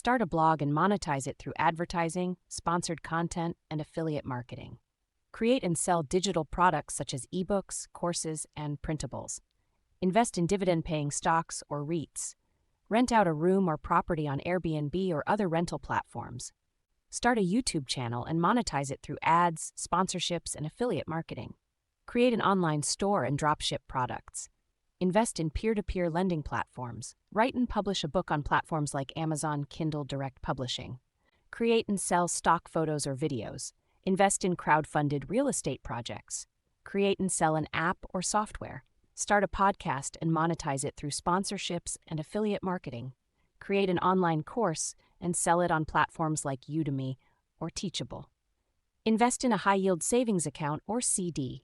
Start a blog and monetize it through advertising, sponsored content, and affiliate marketing. Create and sell digital products such as ebooks, courses, and printables. Invest in dividend-paying stocks or REITs. Rent out a room or property on Airbnb or other rental platforms. Start a YouTube channel and monetize it through ads, sponsorships, and affiliate marketing. Create an online store and dropship products. Invest in peer-to-peer lending platforms. Write and publish a book on platforms like Amazon Kindle Direct Publishing. Create and sell stock photos or videos. Invest in crowdfunded real estate projects. Create and sell an app or software. Start a podcast and monetize it through sponsorships and affiliate marketing. Create an online course and sell it on platforms like Udemy or Teachable. Invest in a high-yield savings account or CD.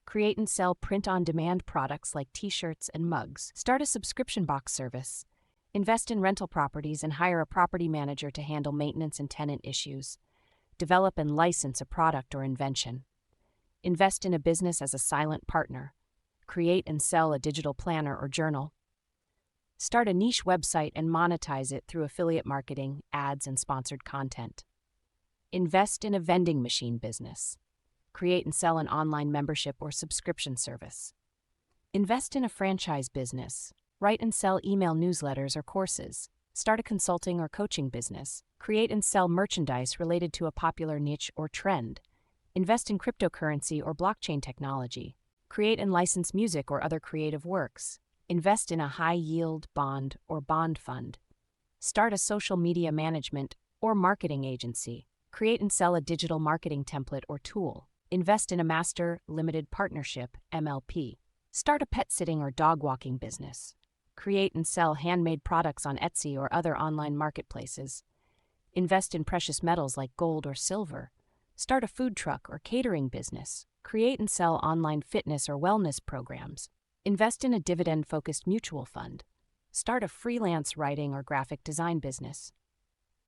Create and sell print-on-demand products like t-shirts and mugs. Start a subscription box service. Invest in rental properties and hire a property manager to handle maintenance and tenant issues. Develop and license a product or invention. Invest in a business as a silent partner. Create and sell a digital planner or journal. Start a niche website and monetize it through affiliate marketing, ads, and sponsored content. Invest in a vending machine business. Create and sell an online membership or subscription service. Invest in a franchise business. Write and sell email newsletters or courses. Start a consulting or coaching business. Create and sell merchandise related to a popular niche or trend. Invest in cryptocurrency or blockchain technology. Create and license music or other creative works. Invest in a high-yield bond or bond fund. Start a social media management or marketing agency. Create and sell a digital marketing template or tool. Invest in a master limited partnership, MLP. Start a pet sitting or dog walking business. Create and sell handmade products on Etsy or other online marketplaces. Invest in precious metals like gold or silver. Start a food truck or catering business. Create and sell online fitness or wellness programs. Invest in a dividend-focused mutual fund. Start a freelance writing or graphic design business.